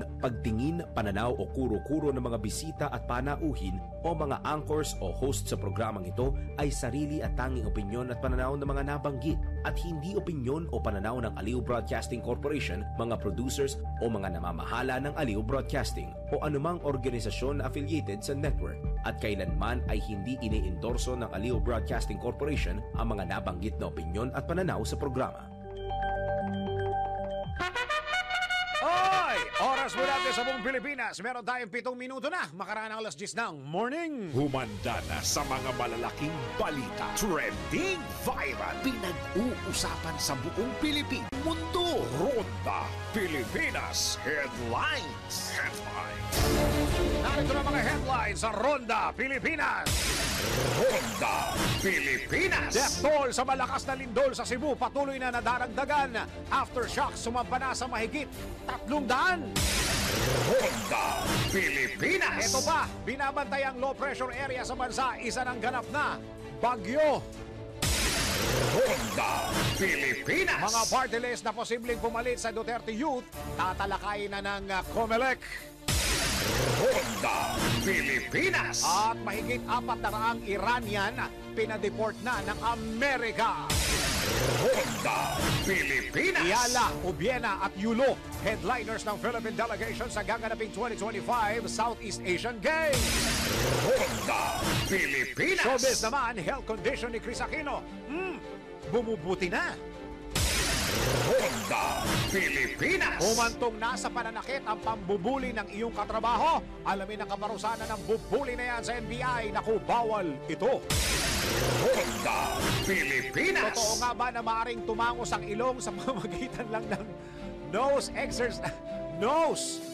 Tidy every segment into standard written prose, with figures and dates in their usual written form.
opinyon, pagtingin, pananaw o kuro-kuro ng mga bisita at panauhin o mga anchors o host sa programang ito ay sarili at tanging opinyon at pananaw ng mga nabanggit at hindi opinyon o pananaw ng Aliw Broadcasting Corporation, mga producers o mga namamahala ng Aliw Broadcasting o anumang organisasyon na affiliated sa network at kailanman ay hindi iniendorso ng Aliw Broadcasting Corporation ang mga nabanggit na opinyon at pananaw sa programa. Oy! Oras mo natin sa buong Pilipinas. Meron tayong 7 minuto na. Makaraan ang alas 10 ng morning. Humanda na sa mga malalaking balita. Trending viral. Pinag-uusapan sa buong Pilipinas. Mundo. Ronda Pilipinas Headlines. Narito na mga headlines sa Ronda Pilipinas. Ronda Pilipinas. Death toll sa malakas na lindol sa Cebu patuloy na nadaragdagan. Aftershock sumampa na sa mahigit 300. Ronda Pilipinas. Ito pa, binabantay ang low pressure area sa bansa. Isa ng ganap na Bagyo. Ronda Pilipinas. Mga party list na posibleng pumalit sa Duterte Youth, tatalakayin na ng COMELEC. Ronda Pilipinas. At mahigit 400 Iranian pinadeport na ng Amerika. Ronda Pilipinas. Yala, Ubiena at Yulo, headliners ng Philippine delegation sa gaganaping 2025 Southeast Asian Games. Ronda Pilipinas. Showbiz naman, health condition ni Chris Aquino. Bumubuti na. Ronda Pilipinas. Humantong na sa pananakit ang pambubuli ng iyong katrabaho. Alamin ang kaparusanan ng bubuli na yan sa NBI. Naku, bawal ito. Ronda Pilipinas. Totoo nga ba na maaaring tumangos ang ilong sa pamamagitan lang ng nose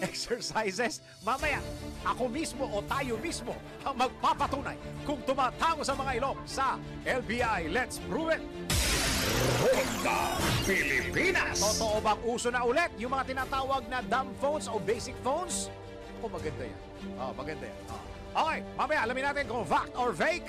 exercises? Mamaya, ako mismo o tayo mismo ang magpapatunay kung tumatangos ang mga ilong sa LBI. Let's prove it! Ronda Pilipinas. Totoo bang uso na ulit yung mga tinatawag na dumb phones o basic phones? O maganda yan. Maganda yan. Okay, mamaya alamin natin kung fact or fake.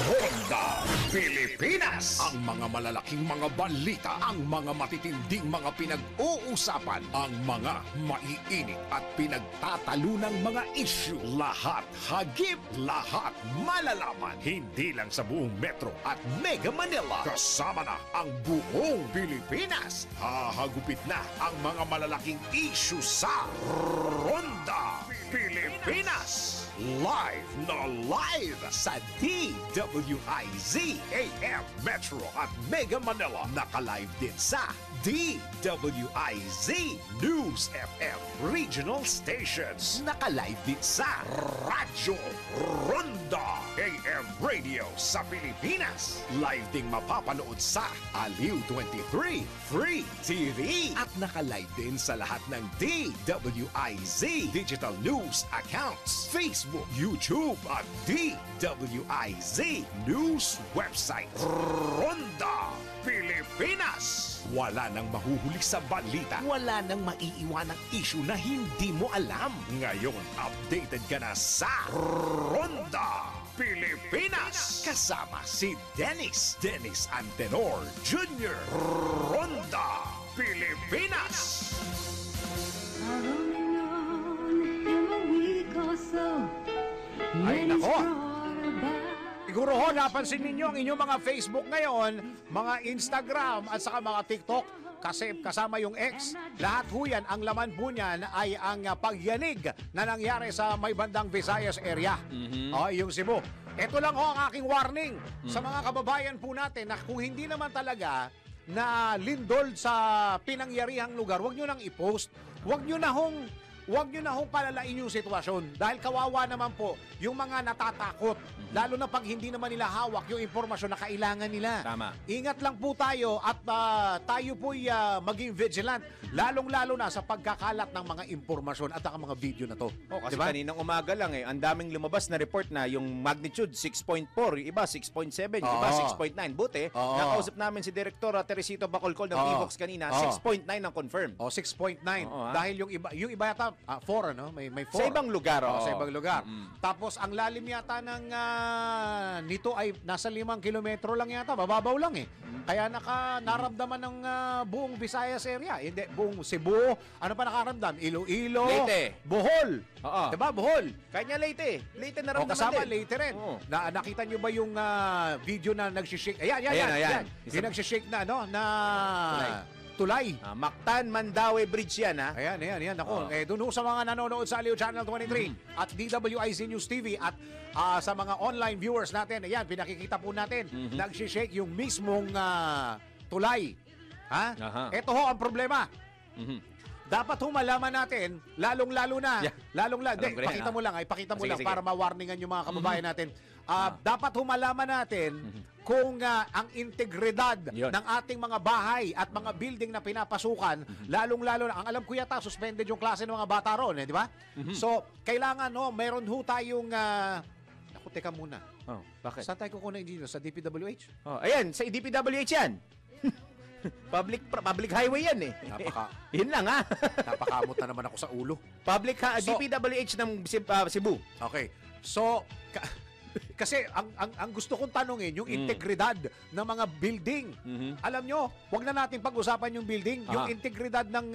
Ronda Pilipinas. Ang mga malalaking mga balita, ang mga matitinding mga pinag-uusapan, ang mga maiinit at pinagtatalunang mga issue. Lahat hagip, lahat malalaman. Hindi lang sa buong Metro at Mega Manila. Kasama na ang buong Pilipinas. Hahagupit na ang mga malalaking issue sa Ronda Pilipinas. Live na live sa DWIZ AM Metro at Mega Manila. Naka-live din sa DWIZ News FM Regional Stations. Naka-live din sa Radyo Ronda AM Radio sa Pilipinas. Live ding mapapanood sa Aliw 23 Free TV. At naka-live din sa lahat ng DWIZ Digital News accounts, Facebook, YouTube at DWIZ News website. Ronda Pilipinas. Wala nang mahuhuli sa balita. Wala nang maiiwanang issue na hindi mo alam. Ngayon, updated ka na sa Ronda Pilipinas. Kasama si Dennis Antenor Jr. Ronda Pilipinas. Ay nako! Siguro ho, napansin ninyo ang inyong mga Facebook ngayon, mga Instagram at saka mga TikTok, kasi kasama yung X. Lahat ho yan, ang laman po niyan ay ang pagyanig na nangyari sa may bandang Visayas area. Yung Cebu. Ito lang ho ang aking warning sa mga kababayan po natin na kung hindi naman talaga na lindol sa pinangyarihang lugar, huwag nyo nang i-post. Huwag nyo na hong palalain yung sitwasyon dahil kawawa naman po yung mga natatakot. Lalo na pag hindi naman nila hawak yung impormasyon na kailangan nila. Tama. Ingat lang po tayo at tayo po'y maging vigilant. Lalong-lalo na sa pagkakalat ng mga impormasyon at ang mga video na to. Kasi diba? kaninang umaga lang ang daming lumabas na report na yung magnitude 6.4, yung iba 6.7, yung iba 6.9. Buti, nakausap namin si Direktora Teresito Bacolcol ng Evox kanina, 6.9 ang confirm. 6.9. Dahil yung iba yata 4, ano? May 4. Sa ibang lugar, Sa oo. ibang lugar. Tapos, ang lalim yata ng nito ay nasa 5 kilometro lang yata. Mababaw lang eh. Kaya naramdaman ng buong Visayas area. Hindi, buong Cebu. Ano pa nakaramdam? Iloilo. Leyte. Bohol. Oo. Diba? Bohol. Kahit nga Leyte. Leyte O naramdaman kasama din. Leyte rin. Oo. Nakita nyo ba yung video na nagsishake? Ayan. Ayan. Yung nagsishake na, ano, na tulay. Mactan, Mandaue Bridge yan, ha? Ayan. Ako, Oo. doon ho sa mga nanonood sa Aliw Channel 23 at DWIC News TV at sa mga online viewers natin, ayan, pinakikita po natin, nagsishake yung mismong tulay. Ha? Aha. Ito ho ang problema. Dapat ho malaman natin, lalong-lalo na, Yeah. lalong-lalo, Alam ko rin, pakita mo lang, ipakita mo Sige, lang sige. para ma-warningan yung mga kababayan natin. Dapat ho malaman natin kung ang integridad Yun. ng ating mga bahay at mga building na pinapasukan, lalong-lalo na, ang alam ko yata, suspended yung klase ng mga bata roon, di ba? So, kailangan, meron ho tayong, naku, teka muna. Oh, bakit? Saan tayo kukuha ng engineer? Sa DPWH? Oh, ayan, sa DPWH yan. Public highway yan eh. Yun lang ha. Napakamot na naman ako sa ulo. So- DPWH ng Cebu. Okay. So, kasi ang gusto kong tanungin, yung integridad ng mga building. Alam nyo, wag na natin pag-usapan yung building, yung integridad ng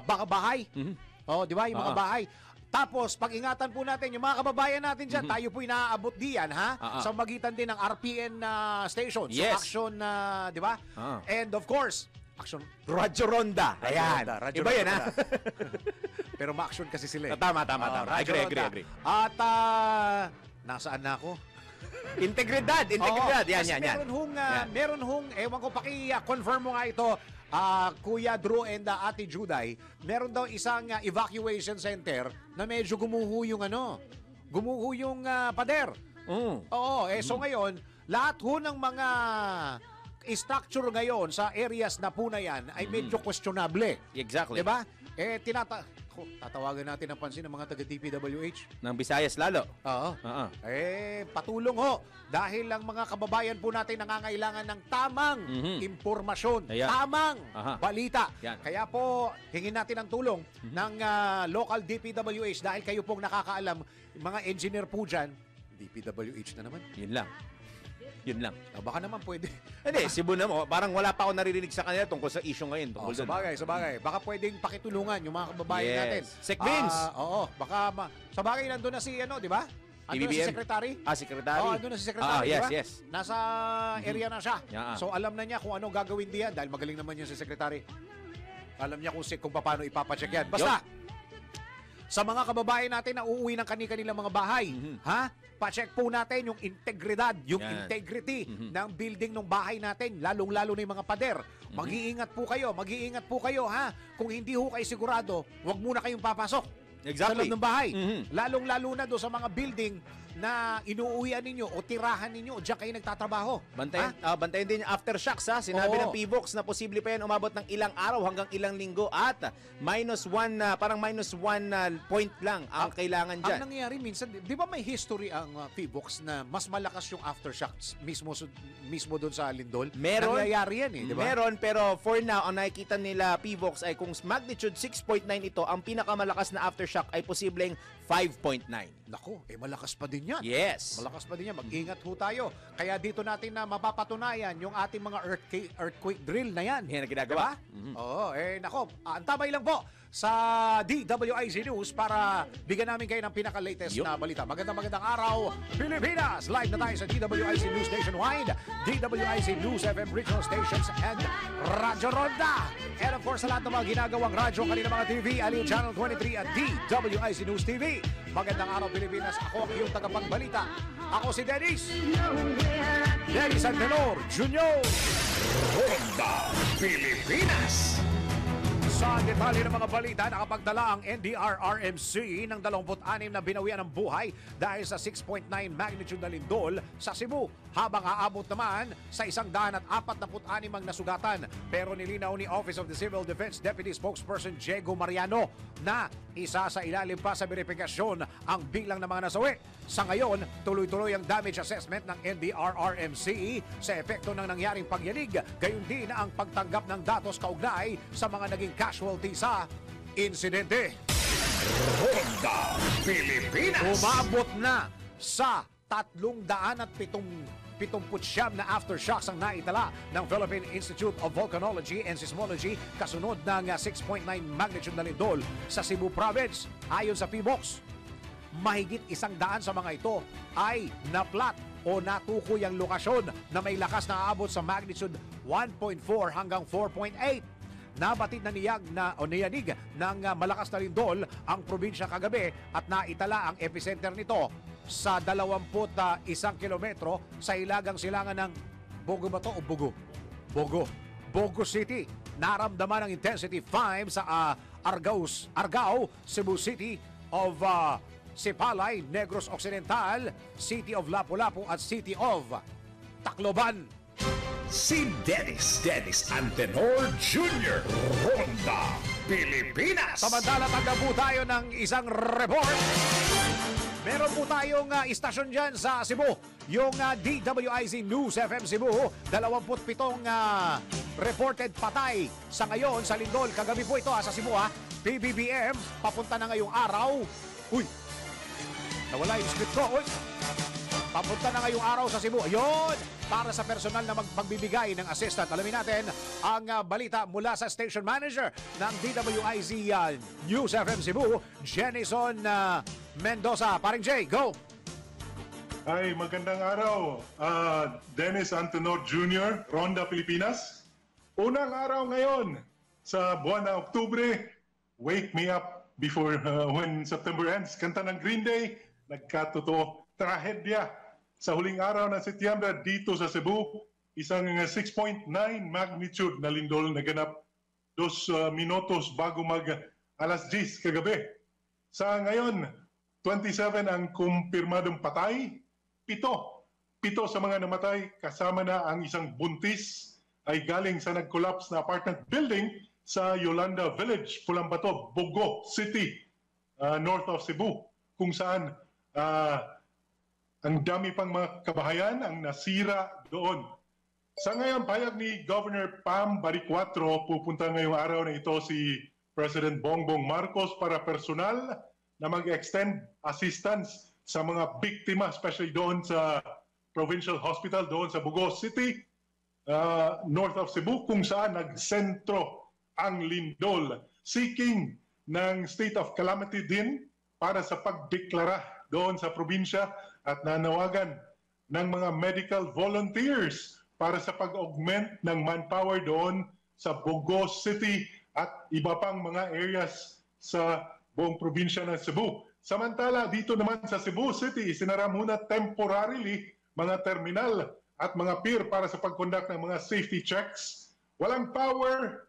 baka bahay. Oh, di ba? Yung mga bahay. Tapos, pag-ingatan po natin, yung mga kababayan natin dyan, tayo po inaabot diyan, ha? Sa magitan din ng RPN stations. Yes. So, action, di ba? And of course, action. Radyo Ronda. Ayan. Radyo Iba yan Ronda ha. pala. Pero ma-action kasi sila eh. Tama. Radyo Ronda. Agree. At nasaan na ako? Integridad. Oo, Yan. kasi Yan. meron hong, ewan ko, confirm mo nga ito, Kuya Drew and Ate Juday, meron daw isang evacuation center na medyo gumuho yung pader. Oo, so ngayon, lahat ho ng mga structure ngayon sa areas na po na yan ay medyo questionable. Exactly. Diba? Tatawagan natin ang pansin ng mga taga-DPWH. Ng Visayas lalo. Oo. Patulong ho. Dahil ang mga kababayan po natin nangangailangan ng tamang impormasyon, Ayan. tamang Aha. balita. Yan. Kaya po, hingin natin ang tulong ng local DPWH dahil kayo pong nakakaalam, mga engineer po dyan, DPWH na naman. Yun lang. Baka naman pwede. Hindi, Cebu na mo. Parang wala pa ako naririnig sa kanila tungkol sa issue ngayon. Tungkol doon. Sabagay. Baka pwedeng pakitulungan yung mga kababayan Yes. natin. Sec Vince. Oo. Baka, sabagay nandun na si, di ba? Andun na si PBBM. Secretary. Secretary. Andun na si Secretary, di ba? Yes. Nasa area na siya. Yeah. So, alam na niya kung anong gagawin diyan dahil magaling naman yan si Secretary. Alam niya kung paano ipapacheck yan. Basta, sa mga kababayan natin na uuwi ng kanilang mga bahay, pa-check po natin yung integridad, yung Yan. integrity ng building ng bahay natin, lalong-lalo na yung mga pader. Mag-iingat po kayo, ha? Kung hindi ho kayo sigurado, huwag muna kayong papasok sa Exactly. loob ng bahay. Lalong-lalo na doon sa mga building na inuuwian ninyo o tirahan ninyo o diyan kayo nagtatrabaho. Bantayan din yung aftershocks ha. Sinabi Oo. ng PVOX na posible pa yan umabot ng ilang araw hanggang ilang linggo at parang minus one point lang ang kailangan dyan. Ang nangyayari minsan, di ba may history ang PVOX na mas malakas yung aftershocks mismo doon sa Lindol? Meron. Nangyayari yan di ba? Meron, pero for now, ang nakikita nila PVOX ay kung magnitude 6.9 ito, ang pinakamalakas na aftershock ay posibleng 5.9. Naku, malakas pa din yan. Yes. Malakas pa din yan. Mag-ingat ho tayo. Kaya dito natin na mapapatunayan yung ating mga earthquake drill na yan. Yan ang ginagawa. Oo, nako, antabay lang po sa DWIC News para bigyan namin kayo ng pinaka-latest Yup. na balita. Magandang araw, Pilipinas! Live na tayo sa DWIC News Nationwide, DWIC News FM Regional Stations, and Radyo Ronda. And of course, sa lahat ng mga ginagawang radyo, kanina mga TV, Aliw Channel 23 at DWIC News TV. Magandang araw, Pilipinas. Ako ang iyong tagapagbalita. Ako si Dennis Antenor Jr. Ronda Pilipinas. Sa detalye ng mga balita, nakapagdala ang NDRRMC ng 26 na binawian ng buhay dahil sa 6.9 magnitude na lindol sa Cebu, habang aabot naman sa 146 ang nasugatan. Pero nilinaw ni Office of the Civil Defense Deputy Spokesperson Diego Mariano na isa sa ilalim pa sa verifikasyon ang bilang ng mga nasawi. Sa ngayon, tuloy-tuloy ang damage assessment ng NDRRMC sa epekto ng nangyaring pagyanig, gayon din ang pagtanggap ng datos kaugnay sa mga naging casualty sa insidente. Ronda Pilipinas. Umabot na sa 379 na aftershocks ang naitala ng Philippine Institute of Volcanology and Seismology kasunod ng 6.9 magnitude na lindol sa Cebu Province. Ayon sa PBOX, mahigit 100 sa mga ito ay naplat o natukoy ang lokasyon na may lakas na aabot sa magnitude 1.4 hanggang 4.8. Nabatid na niyanig ng malakas na lindol ang probinsya kagabi at naitala ang epicenter nito sa 21 kilometro sa hilagang silangan ng Bogo ba to o Bugo? Bogo City. Naramdaman ang intensity 5 sa Argao, Cebu City of Sipalay, Negros Occidental, City of Lapu-Lapu at City of Tacloban. Si Dennis Antenor Jr. Ronda Pilipinas. Samantala, tanggap po tayo ng isang report. Meron po tayong istasyon dyan sa Cebu. Yung DWIZ News FM Cebu, 27 reported patay sa ngayon sa lindol. Kagabi po ito sa Cebu PBBM, papunta na ngayong araw. Uy, nawala yung script ko. Uy, papunta na ngayong araw sa Cebu. Ayun, para sa personal na magbibigay ng assistant. Alamin natin ang balita mula sa station manager ng DWIZ News FM Cebu, Jenison Mendoza. Paring Jay, go! Ay, magandang araw. Dennis Antenor Jr., Ronda Pilipinas. Unang araw ngayon sa buwan na Oktubre, Wake Me Up Before when September ends. Kanta ng Green Day, nagkatotoo. Trahedya sa huling araw ng Setyembre dito sa Cebu, isang 6.9 magnitude na lindol naganap 2 minutos bago mag alas 10 kagabi. Sa ngayon, 27 ang kumpirmadong patay, 7 sa mga namatay kasama na ang isang buntis ay galing sa nag-collapse na apartment building sa Yolanda Village, Pulambato, Bogo City, north of Cebu, kung saan ang dami pang mga kabahayan ang nasira doon. Sa ngayon, payag ni Governor Pam Baricuatro, pupunta ngayong araw na ito si President Bongbong Marcos para personal na mag-extend assistance sa mga biktima, especially doon sa Provincial Hospital, doon sa Bogo City, north of Cebu, kung saan nagsentro ang lindol, seeking ng state of calamity din para sa pagdeklara doon sa probinsya at nanawagan ng mga medical volunteers para sa pag-augment ng manpower doon sa Bogo City at iba pang mga areas sa buong probinsya ng Cebu. Samantala, dito naman sa Cebu City, sinara muna temporarily mga terminal at mga pier para sa pag-conduct ng mga safety checks. Walang power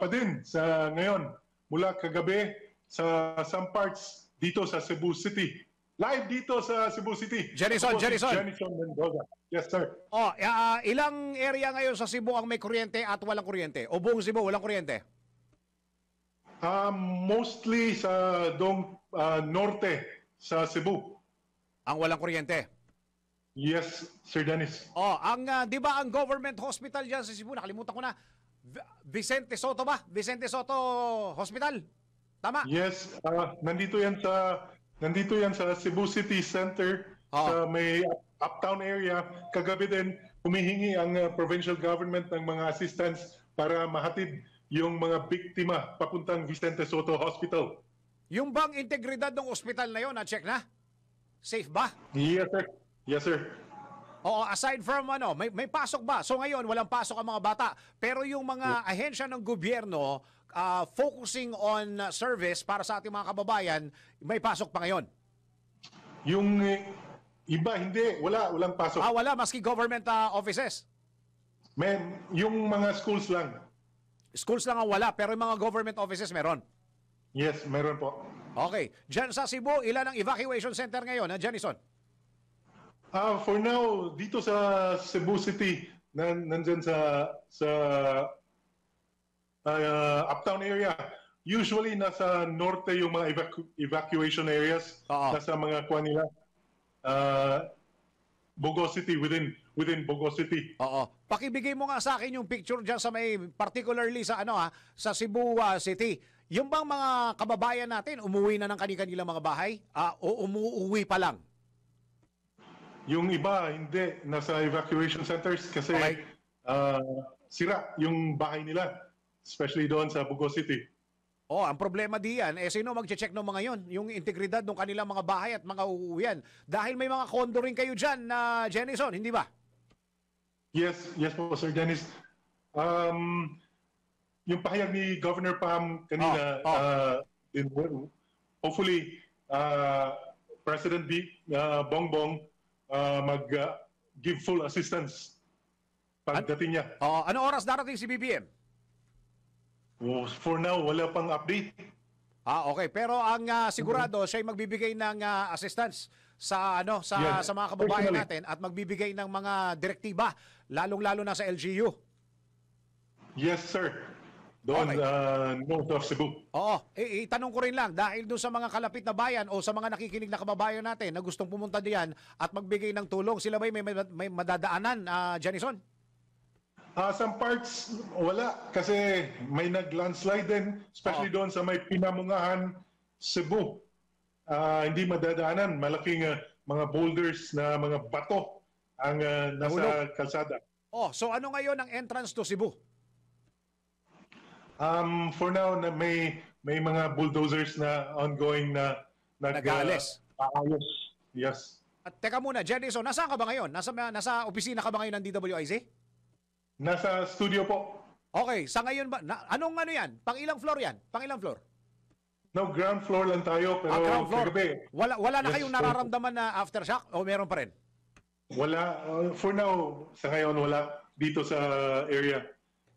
pa din sa ngayon mula kagabi sa some parts dito sa Cebu City. Live dito sa Cebu City. Jenison Mendoza. Yes, sir. Ilang area ngayon sa Cebu ang may kuryente at walang kuryente? O buong Cebu walang kuryente? Mostly sa norte sa Cebu. Ang walang kuryente? Yes, Sir Dennis. Di ba ang government hospital diyan sa Cebu, nakalimutan ko na, Vicente Soto ba? Vicente Soto Hospital? Tama? Yes, nandito yan sa Cebu City Center sa may uptown area. Kagabi din humihingi ang provincial government ng mga assistance para mahatid yung mga biktima papuntang Vicente Soto Hospital. Yung bang integridad ng ospital na yon, na-check na? Safe ba? Yes, sir. Yes, sir. Oo, aside from may pasok ba? So ngayon, walang pasok ang mga bata. Pero yung mga ahensya ng gobyerno focusing on service para sa ating mga kababayan, may pasok pa ngayon? Yung iba, hindi. Walang pasok. Wala, maski government offices? Yung mga schools lang. Schools lang ang wala, pero yung mga government offices meron? Yes, meron po. Okay. Diyan sa Cebu, ilan ang evacuation center ngayon, Jenison? For now, dito sa Cebu City, nandyan sa uptown area, usually nasa norte yung mga evacuation areas, nasa mga kuha nila, Bogo City, within within Bogo City. Oo. Pakibigay mo nga sa akin yung picture diyan sa may particularly sa sa Cebu City. Yung bang mga kababayan natin umuwi na ng kanilang mga bahay o umuwi pa lang? Yung iba, hindi. Nasa evacuation centers kasi Okay. sira yung bahay nila, especially doon sa Bogo City. Ang problema diyan, sino magche-check ng mga yon? Yung integridad ng kanilang mga bahay at mga uuwian. Dahil may mga condo rin kayo dyan na Jennison, hindi ba? Yes po, Sir Dennis. Yung pahayag ni Governor Pam kanina, hopefully, President Bongbong mag-give full assistance pagdating niya. Ano oras darating si BBM? For now, wala pang update. Okay. Pero ang sigurado, siya ay magbibigay ng assistance sa Yes, sa mga kababayan personally. natin at magbibigay ng mga direktiba, lalong-lalo na sa LGU. Yes, sir. Doon, Okay. north of Cebu. Itanong ko rin lang, dahil doon sa mga kalapit na bayan o sa mga nakikinig na kababayan natin na gustong pumunta diyan at magbigay ng tulong, sila ba may madadaanan, Jennison? Some parts, wala. Kasi may nag-landslide din, especially doon sa may Pinamungahan, Cebu. Hindi madadaanan. Malaking mga boulders na mga bato ang nasa kalsada. So ano ngayon ang entrance to Cebu? For now, may mga bulldozers na ongoing na Nag-aalis. aayos. Yes. At teka muna, Jennison, nasaan ka ba ngayon? Nasa opisina ka ba ngayon ng DWIZ? Nasa studio po. Okay, sa ngayon ba, anong yan? Pang-ilang floor yan? Pang-ilang floor? No, ground floor lang tayo, pero Ground floor. kagabi, Wala na Yes, kayong sir. nararamdaman na aftershock o meron pa rin? wala. For now, sa ngayon, wala dito sa area.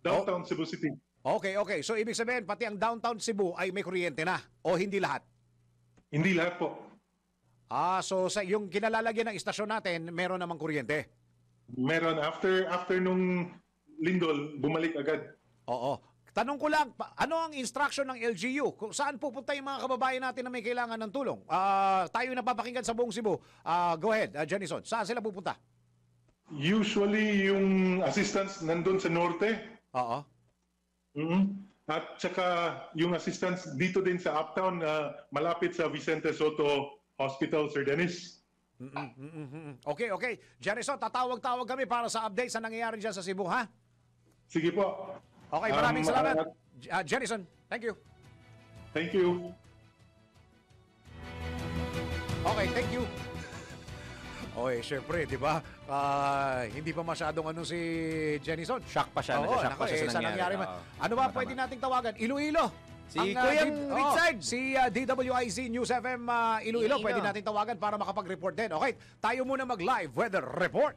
Downtown Cebu City. Okay. So ibig sabihin, pati ang downtown Cebu ay may kuryente na o hindi lahat? Hindi lahat po. So sa yung kinalalagyan ng istasyon natin, meron namang kuryente? Meron. After nung lindol, bumalik agad. Oo. Tanong ko lang, ano ang instruction ng LGU? Kung saan pupunta yung mga kababayan natin na may kailangan ng tulong? Tayo napapakinggan sa buong Cebu. Go ahead, Jennison. Saan sila pupunta? Usually, yung assistance nandun sa norte. Oo. At saka yung assistance dito din sa uptown, malapit sa Vicente Soto Hospital, Sir Dennis. Okay. Jennison, tatawag-tawag kami para sa update sa nangyayari dyan sa Cebu, ha? Sige po. Okay, maraming salamat. Jennison, thank you. Thank you. Okay, thank you. Syempre, di ba? Hindi pa masyadong si Jennison. Shock pa siya. Shock pa siya sa nangyari. Ano ba pwede nating tawagan? Iloilo. Si Kuyang Richard. Si DWIZ News FM Iloilo. Pwede nating tawagan para makapag-report din. Okay, tayo muna mag-live weather report.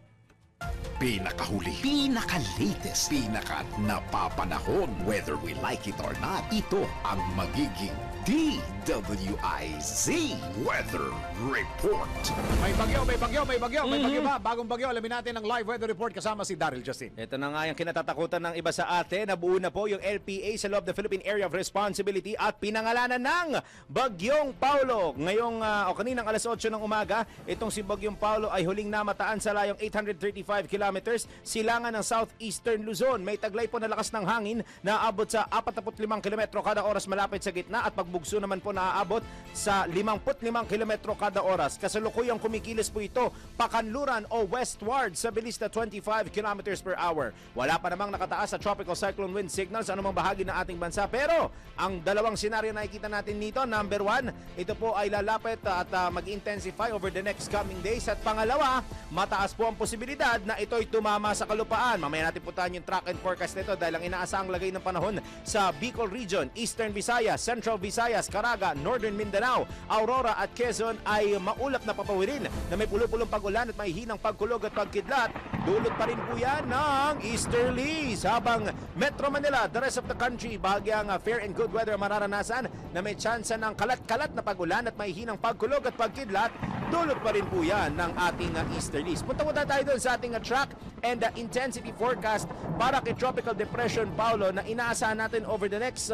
Pinakahuli, pinaka-latest, pinaka-napapanahon. Whether we like it or not, ito ang magiging DWIZ Weather Report. May bagyo ba? Bagong bagyo. Alamin natin ang live weather report kasama si Daryl Justin. Ito na nga yung kinatatakutan ng iba sa atin. Nabuo na po yung LPA sa loob ng Philippine Area of Responsibility at pinangalanan ng Bagyong Paulo. Ngayong kaninang alas 8 ng umaga, itong si Bagyong Paulo ay huling namataan sa layong 835 kilometers silangan ng southeastern Luzon. May taglay po na lakas ng hangin na aabot sa 45 kilometro kada oras malapit sa gitna at pagbugso naman po naaabot sa 55 kilometro kada oras. Kasalukuyang kumikilos po ito pakanluran o westward sa bilis na 25 kilometers per hour. Wala pa namang nakataas sa tropical cyclone wind signal sa anumang bahagi ng ating bansa. Pero ang dalawang senaryo na nakikita natin dito, number 1, ito po ay lalapit at mag-intensify over the next coming days. At pangalawa, mataas po ang posibilidad na ito'y tumama sa kalupaan. Mamaya natin puntahan yung track and forecast nito dahil ang inaasahang lagay ng panahon sa Bicol Region, Eastern Visayas, Central Visayas, Caraga, Northern Mindanao, Aurora at Quezon ay maulap na papawirin na may pulo-pulong pag-ulan at may hinang pagkulog at pagkidlat. Dulot pa rin po yan ng easterlies. Habang Metro Manila, the rest of the country, bahagyang fair and good weather mararanasan na may tsansa ng kalat-kalat na pag-ulan at may hinang pagkulog at pagkidlat. Dulot pa rin po yan ng ating easterlies. Punta muna tayo doon sa ating track and intensity forecast para kay Tropical Depression Paulo na inaasahan natin over the next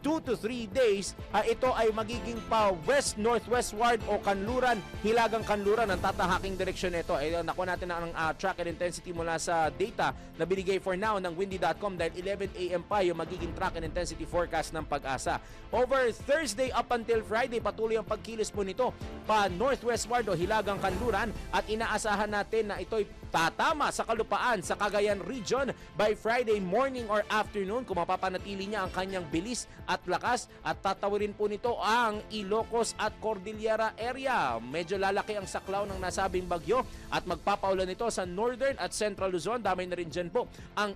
2 to 3 days, ito ay magiging pa west-northwestward o kanluran, hilagang kanluran ang tatahaking direksyon nito. Nakuha natin ang track and intensity mula sa data na binigay for now ng windy.com dahil 11 a.m. pa yung magiging track and intensity forecast ng Pag-asa. Over Thursday up until Friday, patuloy ang pagkilos po nito pa northwestward o hilagang kanluran at inaasahan natin na ito'y tatama sa kalupaan sa Cagayan Region by Friday morning or afternoon kung mapapanatili niya ang kanyang bilis at lakas at tatawirin po nito ang Ilocos at Cordillera area. Medyo lalaki ang saklaw ng nasabing bagyo at magpapaulan ito sa northern at central Luzon. Damay na rin dyan po ang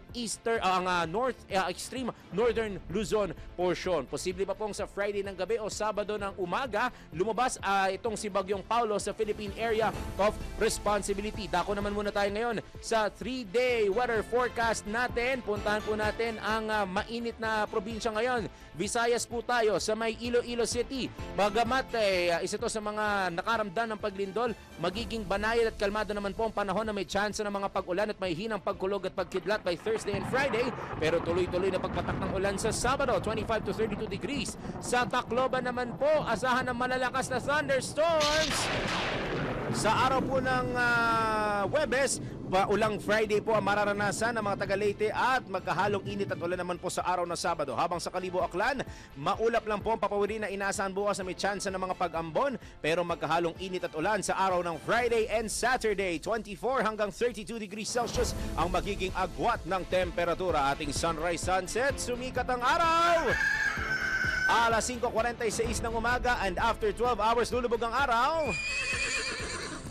extreme northern Luzon portion. Posible pa pong sa Friday ng gabi o Sabado ng umaga lumabas itong si Bagyong Paulo sa Philippine Area of Responsibility. Dako naman muna tayo ngayon sa 3-day weather forecast natin. Puntahan po natin ang mainit na probinsya ngayon. Visayas po tayo sa may Iloilo City. Bagamat isa to sa mga nakaramdam ng paglindol, magiging banayad at kalmado naman po ang panahon na may chance ng mga pag-ulan at may hinang pagkulog at pagkidlat by Thursday and Friday. Pero tuloy-tuloy na pagpatak ng ulan sa Sabado, 25 to 32 degrees. Sa Tacloban naman po, asahan ng malalakas na thunderstorms. Sa araw po ng Huwebes, ulang Friday po ang mararanasan ng mga taga-Leyte at magkahalong init at ulan naman po sa araw ng Sabado. Habang sa Kalibo Aklan, maulap lang po ang papawiri na inaasahan bukas na may tsansa ng mga pag-ambon pero magkahalong init at ulan sa araw ng Friday and Saturday. 24 hanggang 32 degrees Celsius ang magiging agwat ng temperatura. Ating sunrise sunset, sumikat ang araw! Alas 5:46 ng umaga and after 12 hours lulubog ang araw.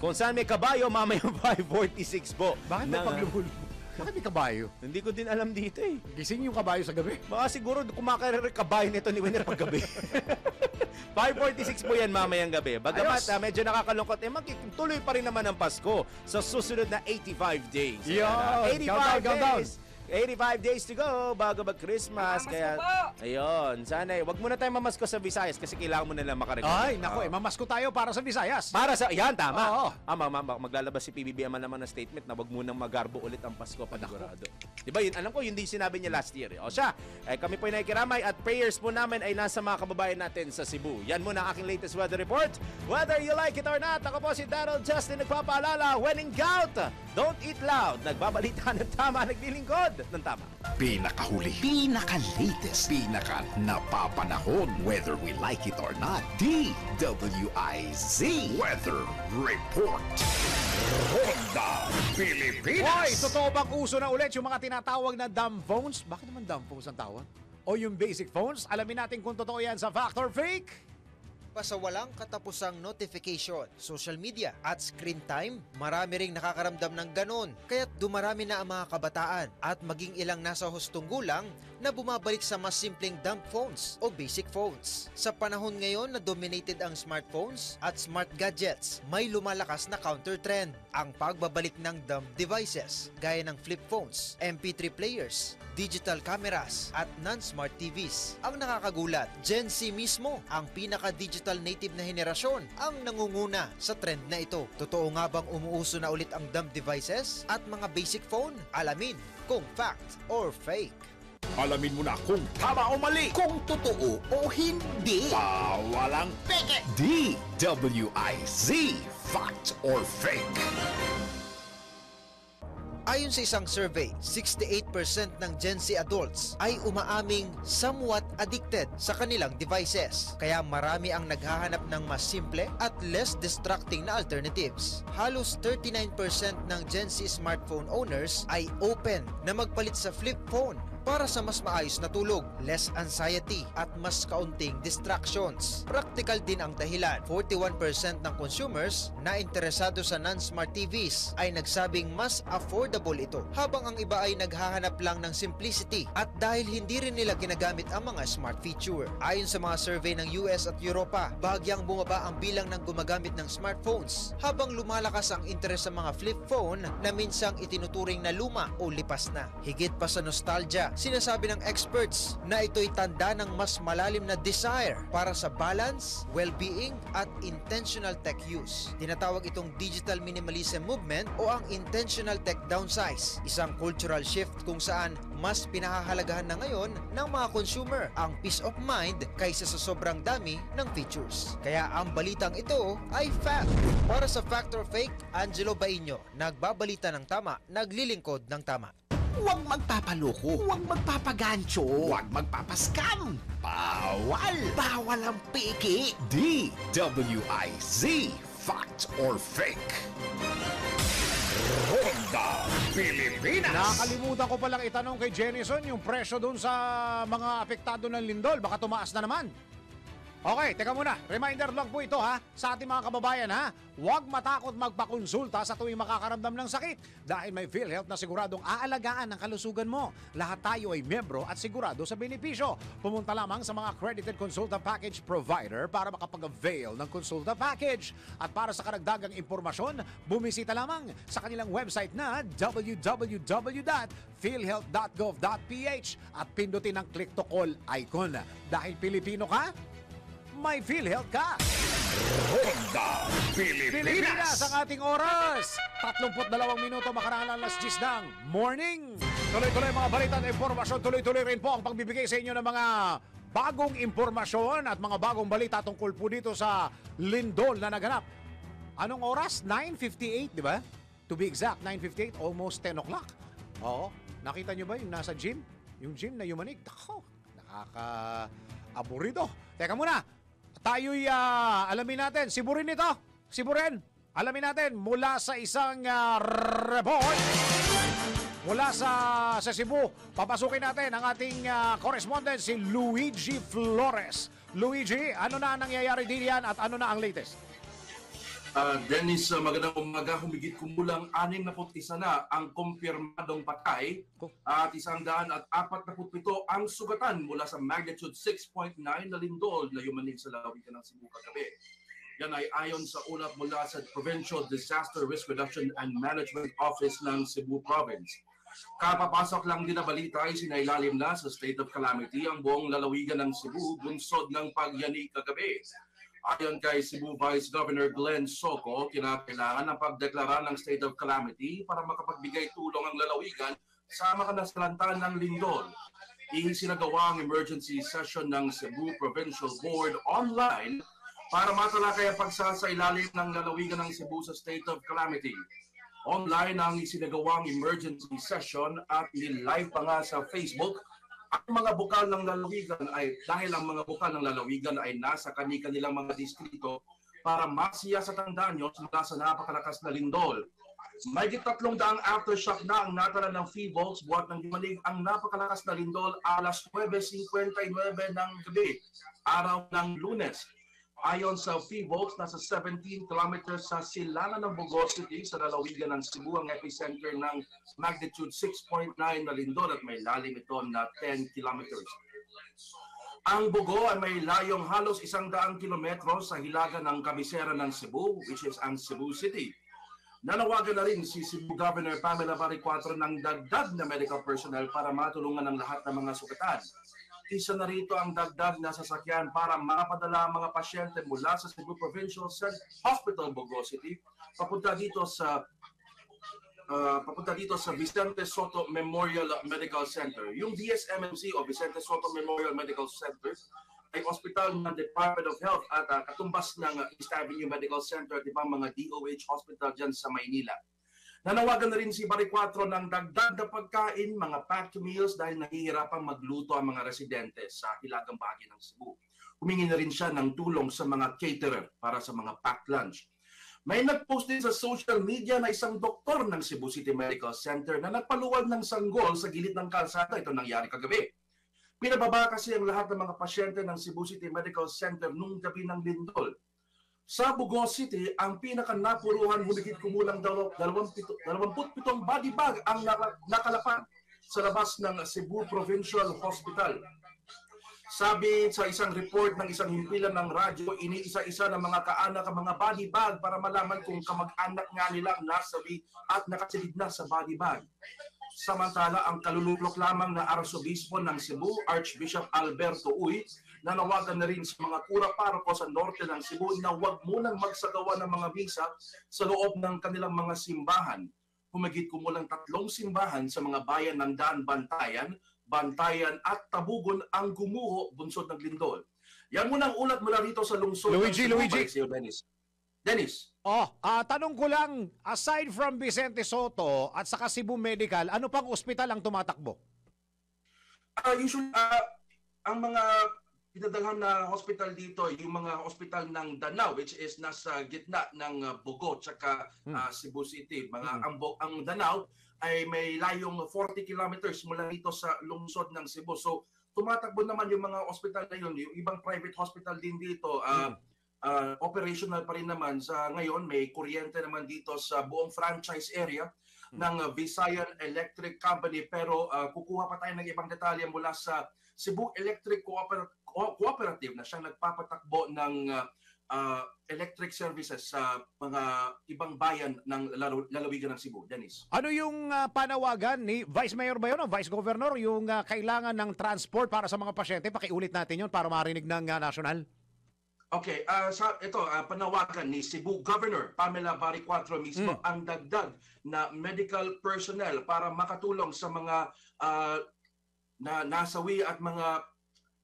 Kung saan may kabayo, mamaya 5:46 po. Bakit may paglubog? Bakit may kabayo? Hindi ko din alam dito eh. Gising yung kabayo sa gabi. Baka siguro kumakarir kabayo nito ni Winner paggabi. 5:46 po yan mamayang gabi. Bagamat medyo nakakalungkot, magtuloy pa rin naman ang Pasko sa susunod na 85 days. Yo, 85 countdown. days. 85 days to go bago mag-Christmas. Kaya, ayun, sana wag muna tayo mamasko sa Visayas kasi kailangan mo nila makaregalo. Ay, nako, mamasko tayo para sa Visayas. Para sa, yan, tama. Oo. Maglalabas si PBBM naman ng statement na wag munang magarbo ulit ang Pasko panigurado. Diba yun, alam ko, yun din sinabi niya last year. O siya, kami po ay nakikiramay at prayers po namin ay nasa mga kababayan natin sa Cebu. Yan muna ang aking latest weather report. Whether you like it or not, ako po si Darryl Justin nagpapaalala, when in gout, don't eat loud. Nagbabalita ng tama, naglilingkod ng tama. Pinakahuli, pinaka-latest, pinaka-napapanahon, whether we like it or not, DWIZ Weather Report. Ronda Pilipinas. Hoy, totoo bang uso na ulit yung mga tinatawag na dumb phones? Bakit naman dumb phones ang tawag? O yung basic phones? Alamin natin kung totoo yan sa Fact or Fake. Pa sa walang katapusang notification, social media at screen time, marami ring nakakaramdam ng ganon. Kaya't dumarami na ang mga kabataan at maging ilang nasa hustong gulang na bumabalik sa mas simpleng dumb phones o basic phones. Sa panahon ngayon na dominated ang smartphones at smart gadgets, may lumalakas na counter-trend, ang pagbabalik ng dumb devices gaya ng flip phones, MP3 players, digital cameras at non-smart TVs. Ang nakakagulat, Gen Z mismo, ang pinaka-digital native na henerasyon, ang nangunguna sa trend na ito. Totoo nga bang umuuso na ulit ang dumb devices at mga basic phone? Alamin kung fact or fake. Alamin mo na kung tama o mali, kung totoo o hindi. Walang peke. DWIZ Fact or Fake. Ayon sa isang survey, 68% ng Gen Z adults ay umaaming somewhat addicted sa kanilang devices. Kaya marami ang naghahanap ng mas simple at less distracting na alternatives. Halos 39% ng Gen Z smartphone owners ay open na magpalit sa flip phone para sa mas maayos na tulog, less anxiety at mas kaunting distractions. Practical din ang dahilan. 41% ng consumers na interesado sa non-smart TVs ay nagsabing mas affordable ito, habang ang iba ay naghahanap lang ng simplicity at dahil hindi rin nila ginagamit ang mga smart feature. Ayon sa mga survey ng US at Europa, bahagyang bumaba ang bilang ng gumagamit ng smartphones habang lumalakas ang interes sa mga flip phone na minsang itinuturing na luma o lipas na. Higit pa sa nostalgia, Kaya sinasabi ng experts na ito'y tanda ng mas malalim na desire para sa balance, well-being at intentional tech use. Tinatawag itong digital minimalism movement o ang intentional tech downsize, isang cultural shift kung saan mas pinahahalagahan na ngayon ng mga consumer ang peace of mind kaysa sa sobrang dami ng features. Kaya ang balitang ito ay fact. Para sa Fact or Fake, Angelo Baino, nagbabalita ng tama, naglilingkod ng tama. Huwag magpapaloko, huwag magpapagancho, huwag magpapaskam. Bawal! Bawal ang peke. DWIZ, Fact or Fake. Ronda Pilipinas. Nakalimutan ko palang itanong kay Jenison yung presyo doon sa mga apektado ng lindol. Baka tumaas na naman. Okay, teka muna. Reminder lang po ito ha, sa ating mga kababayan ha. Huwag matakot magpakonsulta sa tuwing makakaramdam ng sakit dahil may PhilHealth na siguradong aalagaan ang kalusugan mo. Lahat tayo ay miyembro at sigurado sa benepisyo. Pumunta lamang sa mga accredited consulta package provider para makapag-avail ng consulta package. At para sa karagdagang impormasyon, bumisita lamang sa kanilang website na www.philhealth.gov.ph at pindutin ang click to call icon. Dahil Pilipino ka, may PhilHealth ka! Ronda Pilipinas. Pilipinas ang ating oras! 32 minuto makaraan alas 10 ng morning! Tuloy-tuloy mga balita at impormasyon. Tuloy-tuloy rin po ang pagbibigay sa inyo ng mga bagong impormasyon at mga bagong balita tungkol po dito sa lindol na naganap. Anong oras? 9:58, di ba? To be exact, 9:58, almost 10 o'clock. Oo. Nakita nyo ba yung nasa gym? Yung gym na yumanig. Ako, nakaka-aburido. Teka muna. Tayo'y alamin natin. Siburin ito. Siburin. Alamin natin mula sa isang report. Mula sa Cebu. Papasukin natin ang ating correspondent si Luigi Flores. Luigi, ano na ang nangyayari diyan at ano na ang latest? Dennis, magandang umaga. Humigit kumulang 61 na ang kumpirmadong patay at 147 ang sugatan mula sa magnitude 6.9 na lindol na yumanig sa lalawigan ng Cebu kagabi. Yan ay ayon sa ulat mula sa Provincial Disaster Risk Reduction and Management Office ng Cebu Province. Kapapasok lang din na balita ay sinailalim na sa state of calamity ang buong lalawigan ng Cebu bunsod ng pagyanig kagabi. Ayon kay Cebu Vice Governor Glenn Soco, kinakailangan ng pagdeklara ng state of calamity para makapagbigay tulong ang lalawigan sa makanasalantan ng lindol. Isinagawa ang emergency session ng Cebu Provincial Board online para matalakay ang pagsasailalim ng lalawigan ng Cebu sa state of calamity. Online ang isinagawang emergency session at nilive pa nga sa Facebook. Ang mga bukal ng lalawigan ay dahil ang mga bukal ng lalawigan ay nasa kanilang mga distrito para masiya sa tandanyos mula sa napakalakas na lindol. May 300 aftershock na ang natala ng PHIVOLTS buhat ng yumanig ang napakalakas na lindol alas 9:59 ng gabi, araw ng Lunes. Ayon sa PHIVOLTS, nasa 17 kilometers sa silangan ng Bogo City sa lalawigan ng Cebu ang epicenter ng magnitude 6.9 na lindol at may lalim ito na 10 kilometers. Ang Bogo ay may layong halos 100 kilometro sa hilaga ng kabisera ng Cebu, which is ang Cebu City. Nanawagan na rin si Cebu Governor Pamela Baricuatro ng dagdag na medical personnel para matulungan ang lahat ng mga sugatan. Isa na rito ang dagdag na sasakyan para mapadala ang mga pasyente mula sa Cebu Provincial Hospital, Bogo City, papunta dito sa Vicente Soto Memorial Medical Center. Yung DSMMC o Vicente Soto Memorial Medical Center ay ospital ng Department of Health at katumbas ng East Avenue Medical Center at ibang mga DOH hospital dyan sa Maynila. Nanawagan na rin si Baricuatro ng dagdag na pagkain, mga packed meals dahil nahihirapang magluto ang mga residente sa hilagang bahagi ng Cebu. Humingi na rin siya ng tulong sa mga caterer para sa mga packed lunch. May nag-post din sa social media na isang doktor ng Cebu City Medical Center na nagpaluwag ng sanggol sa gilid ng kalsada. Ito nangyari kagabi. Pinababa kasi ang lahat ng mga pasyente ng Cebu City Medical Center nung gabi ng lindol. Sa Bogo City, ang pinakanapuruhan humigit kumulang 27 body bag ang nakalapan sa labas ng Cebu Provincial Hospital. Sabi sa isang report ng isang himpilan ng radyo, iniisa-isa ng mga kaanak ang mga body bag para malaman kung kamag-anak nga nila ang nasabi at nakasilid na sa body bag. Samantala, ang kaluluklok lamang na Arsobispo ng Cebu, Archbishop Alberto Uy, nanawagan na rin sa mga kura paroko sa norte ng Cebu na huwag munang magsagawa ng mga misa sa loob ng kanilang mga simbahan. Humigit kumulang 3 simbahan sa mga bayan ng Daan, Bantayan at Tabugon ang gumuho bunsod ng lindol. Yan muna ang ulat mula rito sa lungsod ng Cebu. Luigi. Dennis. Tanong ko lang, aside from Vicente Soto at saka Cebu Medical, ano pang ospital ang tumatakbo? Usually, ang mga pinadalhan na hospital dito, yung mga hospital ng Danao, which is nasa gitna ng Bogo tsaka Cebu City. Ang Danao ay may layong 40 kilometers mula dito sa lungsod ng Cebu. So, tumatakbo naman yung mga hospital na yun. Yung ibang private hospital din dito, operational pa rin naman. Sa ngayon, may kuryente naman dito sa buong franchise area ng Visayan Electric Company. Pero kukuha pa tayo ng ibang detalye mula sa Cebu Electric Cooperative na siyang nagpapatakbo ng electric services sa mga ibang bayan ng lalawigan ng Cebu. Dennis. Ano yung panawagan ni Vice Mayor ba yun o Vice Governor, yung kailangan ng transport para sa mga pasyente? Pakiulit natin yun para marinig ng national. Okay, ito panawagan ni Cebu Governor Pamela Baricuatro mismo ang dagdag na medical personnel para makatulong sa mga nasawi at mga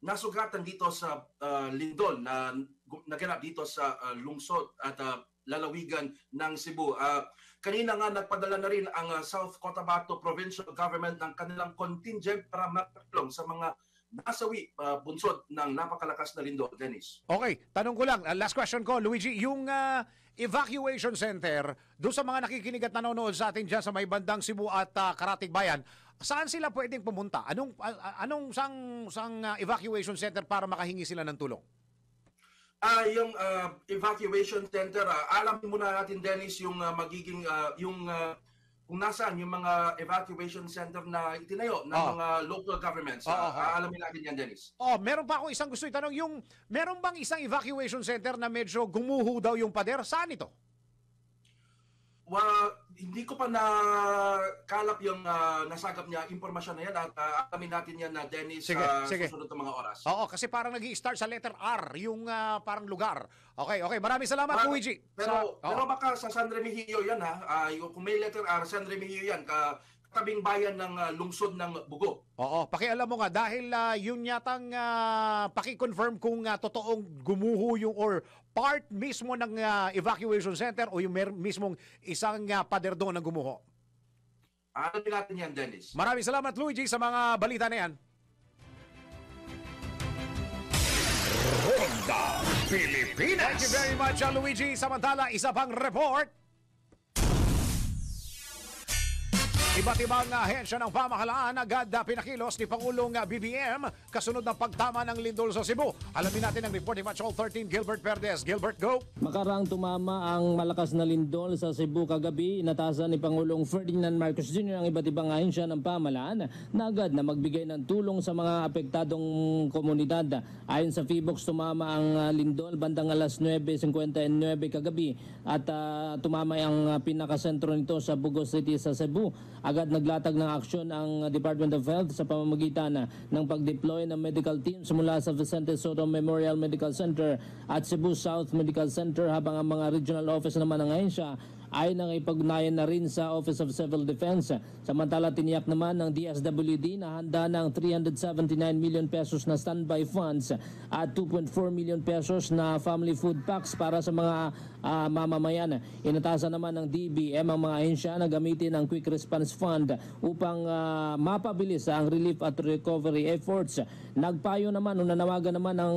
nasugatan dito sa lindol na naganap dito sa lungsod at lalawigan ng Cebu. Kanina nga nagpadala na rin ang South Cotabato Provincial Government ng kanilang contingent para makatulong sa mga nasawi bunsod ng napakalakas na lindol, Dennis. Okay, tanong ko lang, last question ko, Luigi, yung evacuation center, doon sa mga nakikinig at nanonood sa atin dyan sa may bandang Cebu at Karatig Bayan, saan sila pwedeng pumunta? Anong sang evacuation center para makahingi sila ng tulong? Yung evacuation center, alamin muna natin, Dennis, yung magiging kung nasaan yung mga evacuation center na itinayo ng mga local governments. Alamin natin yan, Dennis. Meron pa ako isang gusto itanong. Meron bang isang evacuation center na medyo gumuho daw yung pader? Saan ito? Hindi ko pa nakalap yung nasagap niya impormasyon na yan at alamin natin yan na Dennis sa susunod ng mga oras. Kasi parang nag-i-start sa letter R yung parang lugar. Okay. Maraming salamat, Luigi. Pero baka sa San Remigio yan kung may letter R, San Remigio yan, katabing bayan ng lungsod ng Bugo. Pakialam mo nga dahil yun yatang paki-confirm kung totoong gumuho yung or part mismo ng evacuation center o yung mismong isang pader doon ng gumuho. Alamin natin yan, Dennis. Maraming salamat, Luigi, sa mga balita na yan. Ronda Pilipinas. Thank you very much, Luigi. Samantala, isa pang report. Iba't ibang ahensya ng pamahalaan agad pinakilos ni Pangulong BBM kasunod ng pagtama ng lindol sa Cebu. Alamin natin ang report ni Patrol 13, Gilbert Perdes. Gilbert, go! Makaraang tumama ang malakas na lindol sa Cebu kagabi. Inatasan ni Pangulong Ferdinand Marcos Jr. ang iba't ibang ahensya ng pamahalaan na agad na magbigay ng tulong sa mga apektadong komunidad. Ayon sa Feebox, tumama ang lindol bandang alas 9:59 kagabi at tumama ang pinakasentro nito sa Bugo City sa Cebu. Agad naglatag ng aksyon ang Department of Health sa pamamagitan ng pag-deploy ng medical teams mula sa Vicente Soto Memorial Medical Center at Cebu South Medical Center, habang ang mga regional office naman ng ahensya ay nangipagnayan na rin sa Office of Civil Defense. Samantala, tiniyak naman ng DSWD na handa ng 379 million pesos na standby funds at 2.4 million pesos na family food packs para sa mga mamamayan. Inatasan naman ng DBM ang mga ahensya na gamitin ang Quick Response Fund upang mapabilis ang relief at recovery efforts. Nagpayo naman o nanawagan naman ng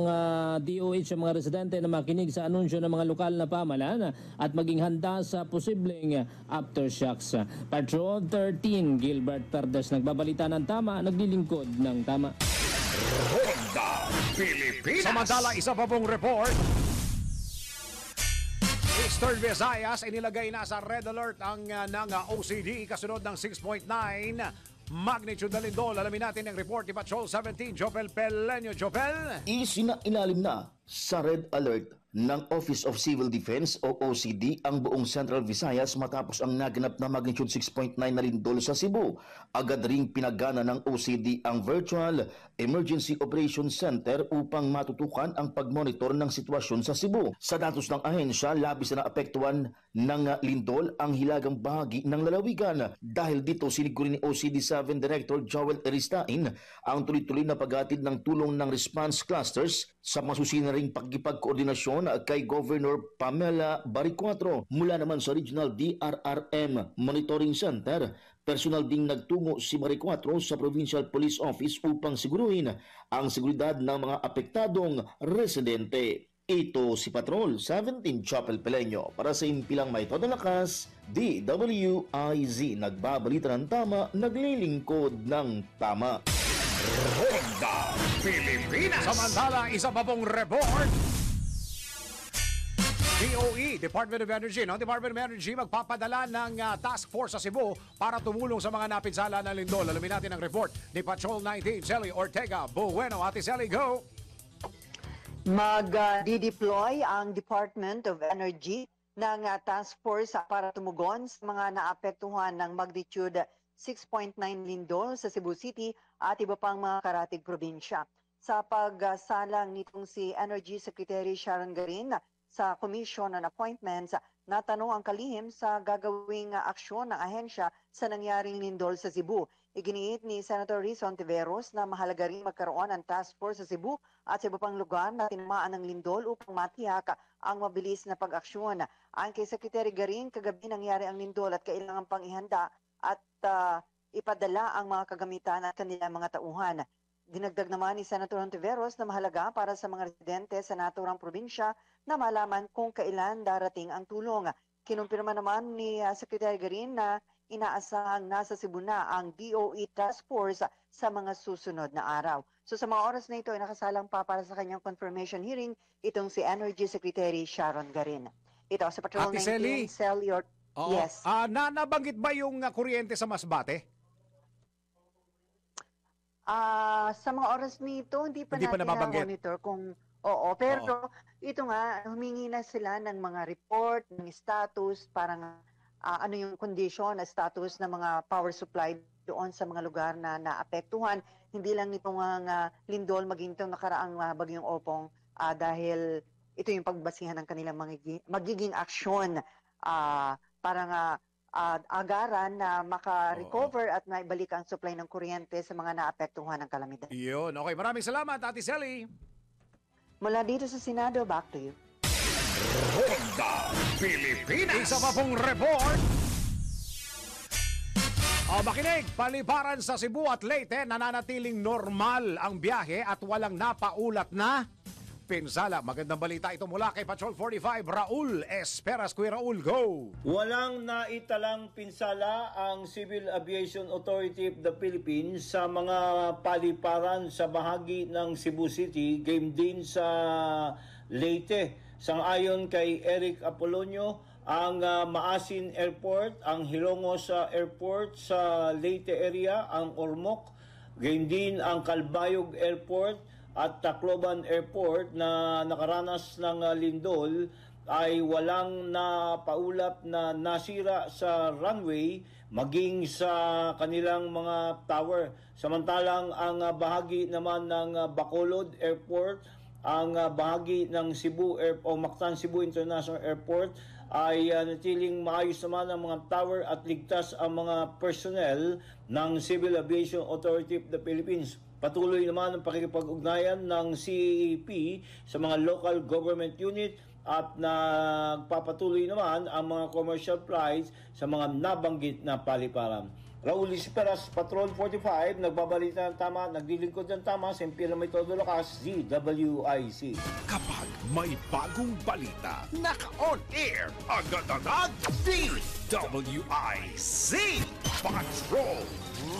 DOH ang mga residente na makinig sa anunsyo ng mga lokal na pamahalaan at maging handa sa posibleng aftershocks. Patrol 13, Gilbert Perdes, nagbabalita ng tama, naglilingkod ng tama. Ronda Pilipinas. Samantala, isa pa pong report. Eastern Visayas, inilagay na sa red alert ang ng OCD kasunod ng 6.9 magnitude na lindol. Alamin natin ang report ni Patrol 17, Jopel Peleño. Jopel? Isinailalim na sa red alert ng Office of Civil Defense o OCD ang buong Central Visayas matapos ang naganap na magnitude 6.9 na lindol sa Cebu. Agad ring pinagana ng OCD ang Virtual Emergency Operations Center upang matutukan ang pagmonitor ng sitwasyon sa Cebu. Sa datos ng ahensya, labis na naapektuhan ng lindol ang hilagang bahagi ng lalawigan. Dahil dito, siniguro ni OCD 7 Director Joel Eristain ang tuloy-tuloy na paghatid ng tulong ng response clusters sa masusinan ring pagkipagkoordinasyon kay Governor Pamela Baricuatro. Mula naman sa Regional DRRM Monitoring Center, personal ding nagtungo si Baricuatro sa Provincial Police Office upang siguruhin ang seguridad ng mga apektadong residente. Ito si Patrol 17 Chapel Peleño para sa impilang may todo lakas, DWIZ. Nagbabalita ng tama, naglilingkod ng tama. Ronda Pilipinas. Samantala, isa pa pong report. DOE, Department of Energy, no? Department of Energy magpapadala ng task force sa Cebu para tumulong sa mga napinsala ng lindol. Alamin natin ang report ni Patrol 19, Sally Ortega. Bueno, Ate Sally, go! Mag-deploy ang Department of Energy ng task force para tumugon sa mga naapektuhan ng magnitude 6.9 lindol sa Cebu City at iba pang mga karatig probinsya. Sa pagsalang nitong si Energy Secretary Sharon Garin sa Commission on Appointments, natanong ang kalihim sa gagawing aksyon ng ahensya sa nangyaring lindol sa Cebu. Iginiit ni Senator Rizon Tiveros na mahalaga rin magkaroon ng task force sa Cebu at sa iba pang lugar na tinamaan ng lindol upang matiyak ang mabilis na pag-aksyon. Ang kay Secretary Garin, kagabi nangyari ang lindol at kailangan pang ihanda at ipadala ang mga kagamitan at kanilang mga tauhan. Dinagdag naman ni Senator Ontiveros na mahalaga para sa mga residente sa naturang probinsya na malaman kung kailan darating ang tulong. Kinumpirma naman ni Secretary Garin na inaasahang nasa Cebu na ang DOE Task Force sa mga susunod na araw. So sa mga oras na ito ay nakasalang pa para sa kanyang confirmation hearing itong si Energy Secretary Sharon Garin. Ito sa Patrol 19, Sell Your... Yes. Nabanggit ba yung kuryente sa Masbate? Sa mga oras nito, hindi pa natin na-monitor kung oo. Pero ito nga, humingi na sila ng mga report, ng status, parang ano yung condition, status ng mga power supply doon sa mga lugar na naapektuhan. Hindi lang nitong mga lindol, maging itong nakaraang bagyong Opong dahil ito yung pagbasihan ng kanilang magiging aksyon para nga agaran na maka-recover at maibalik ang supply ng kuryente sa mga naapektuhan ng kalamidad. Yun. Okay, maraming salamat, Ate Sally. Mula dito sa Senado, back to you. Ronda Pilipinas. Isa pa pong report. Makinig, paliparan sa Cebu at Leyte, nananatiling normal ang biyahe at walang napaulat na pinsala. Magandang balita ito mula kay Patrol 45, Raul Esperas. Kuya Raul, go! Walang naitalang pinsala ang Civil Aviation Authority of the Philippines sa mga paliparan sa bahagi ng Cebu City, game din sa Leyte. Sang-ayon kay Eric Apolonio, ang Maasin Airport, ang Hilongos Airport sa Leyte area, ang Ormoc, game din ang Calbayog Airport, at Tacloban Airport na nakaranas ng lindol ay walang napaulap na nasira sa runway maging sa kanilang mga tower. Samantalang ang bahagi naman ng Bacolod Airport, ang bahagi ng Cebu o Mactan Cebu International Airport ay natiling maayos naman ang mga tower at ligtas ang mga personnel ng Civil Aviation Authority of the Philippines. Patuloy naman ang pakikipag-ugnayan ng CAAP sa mga local government unit at nagpapatuloy naman ang mga commercial flights sa mga nabanggit na paliparan. Raul Esperas, Patrol 45, nagbabalita ng tama, naglilingkod ng tama sa Impila May Todo Lakas, ZWIC. Kapag may bagong balita, naka-on air, agad-agad, DWIC Patrol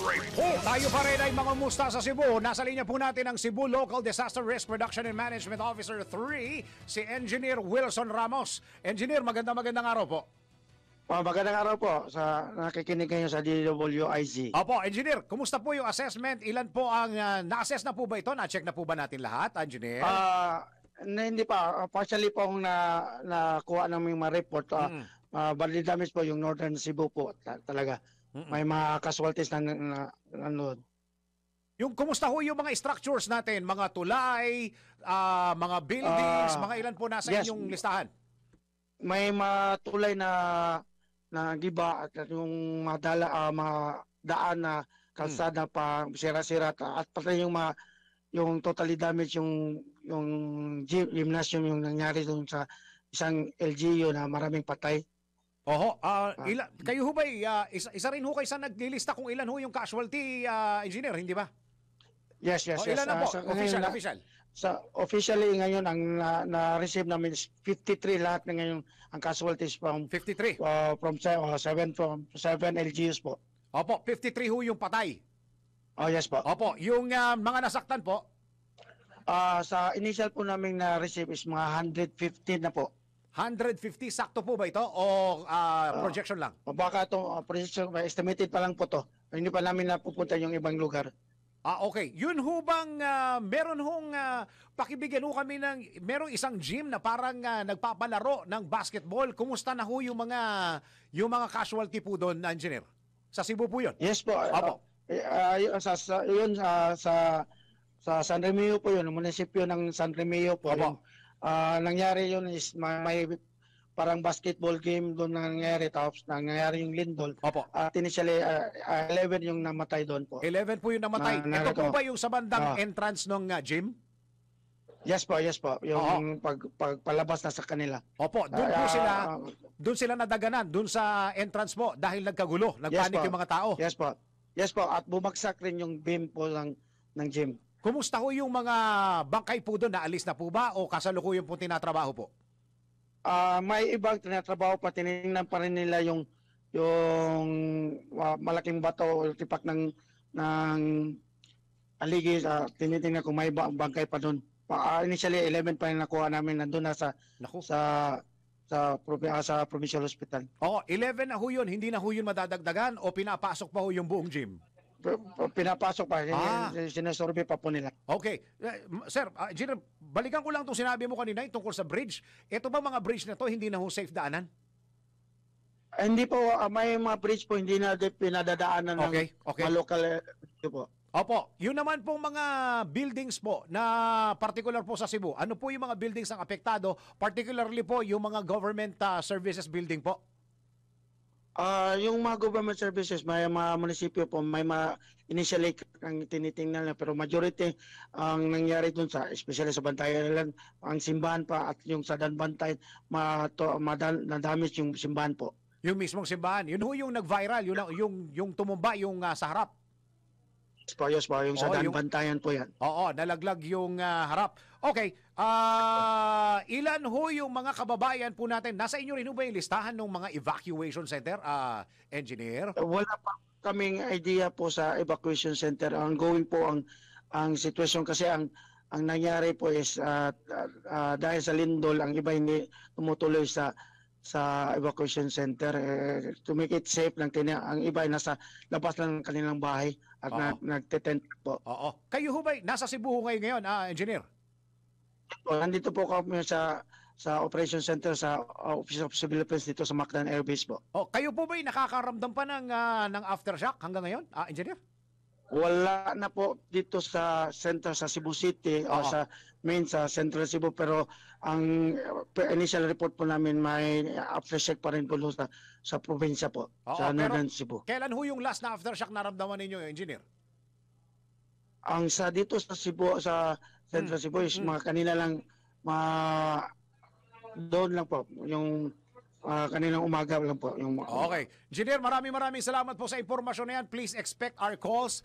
Report. Tayo pa rin ay mga musta sa Cebu. Nasa linya po natin ang Cebu Local Disaster Risk Reduction and Management Officer 3, si Engineer Wilson Ramos. Engineer, magandang araw po. Magandang araw po sa nakikinig kayo sa DWIC. Opo, Engineer, kumusta po yung assessment? Ilan po ang na-assess na po ba ito? Na-check na po ba natin lahat, Engineer? Hindi pa. Partially po ang nakuha namin ma-report. Badly damage po yung Northern Cebu po talaga. May mga casualties na nanood. Yung kumusta ho yung mga structures natin, mga tulay, mga buildings, mga ilan po nasa inyong listahan? May matulay na giba at yung mga daan na kalsada pa sira-sira at pati yung totally damage yung gymnasium yung nangyari doon sa isang LGU na maraming patay. Oho, kayo ho ba isa rin ho kayo sa naglilista kung ilan ho yung casualty, engineer, hindi ba? Yes. Ilan na po? Official. Officially ngayon ang na-receive namin is 53 lahat na ngayon ang casualties from 53 from 7 LGUs po. Opo, 53 ho yung patay. Oh, yes po. Opo, yung mga nasaktan po? Sa initial po namin na-receive is mga 115 na po. 150, sakto po ba ito? O projection lang? Baka itong projection, estimated pa lang po to. Hindi pa namin napupunta yung ibang lugar. Okay. Yun ho bang meron hong pakibigyan ho kami ng merong isang gym na parang nagpapalaro ng basketball. Kumusta na ho yung mga casualty po doon, engineer? Sa Cebu po yun? Yes po. Opo. Sa San Remio po yun, munisipyo ng San Remio po. Opo. Nangyari yun is may parang basketball game doon nangyari, tapos nangyari yung lindol. Opo. At initially 11 yung namatay doon po. 11 po yung namatay. Ito po ba yung sa bandang entrance ng gym? Yes po. Yung pagpalabas na sa kanila. Opo, doon sila nadaganan, doon sa entrance po dahil nagkagulo, nagpanik yung mga tao. Yes po, at bumagsak rin yung beam po ng gym. Kumusta ho yung mga bangkay po doon? Naalis na po ba o kasalukuyan po tinatrabaho po? May ibang tinatrabaho pa, tinignan pa rin nila yung malaking bato o tipak ng aligi. Tinitingnan kung may bangkay pa doon. Initially 11 pa yung nakuha namin nandun na sa provincial hospital. 11 na ho yun, hindi na ho yun madadagdagan o pinapasok pa ho yung buong gym? Pinapasok pa, sinasurvey pa po nila. Okay. Sir, Engineer, balikan ko lang itong sinabi mo kanina tungkol sa bridge. Ito ba mga bridge na to hindi na ho safe daanan? Hindi po, may mga bridge po hindi na pinadadaanan ng local po. Opo, yun naman pong mga buildings po na particular po sa Cebu. Ano po yung mga buildings ang apektado, particularly po yung mga government services building po? Yung mga government services, may mga munisipyo po, may mga initially ang tinitingnan na, pero majority ang nangyari dun especially sa Bantayan, ang simbahan pa at yung sa Danbantayan, na-damage yung simbahan po. Yung mismong simbahan, yun ho yung nag-viral, yung tumumba yung sa harap. Yes po, yung sa Danbantayan po yan. Oo, nalaglag yung harap. Okay, ilan ho yung mga kababayan po natin? Nasa inyo rin ho ba yung listahan ng mga evacuation center, engineer? Wala pa kaming idea po sa evacuation center. Ongoing po ang sitwasyon kasi ang nangyari po is dahil sa lindol, ang iba hindi tumutuloy sa evacuation center. To make it safe lang, ang iba ay nasa labas lang ng kanilang bahay at nagtetent po. Oo. Kayo ho ba nasa Cebu ho ngayon, engineer? Nandito po kami sa operation center sa Office of Civil Defense dito sa Mactan Air Base po. Kayo po ba nakakaramdam pa ng aftershock hanggang ngayon, engineer? Wala na po dito sa center sa Cebu City o sa Central Cebu, pero ang initial report po namin may aftershock pa rin po sa probinsya po, sa Northern Cebu. Kailan ho yung last na aftershock naramdaman ninyo, engineer? Ang dito sa Cebu, sa Central Cebu is mga kanina lang, doon lang po, yung kaninang umaga lang po. Okay. Engineer, maraming salamat po sa impormasyon na yan. Please expect our calls.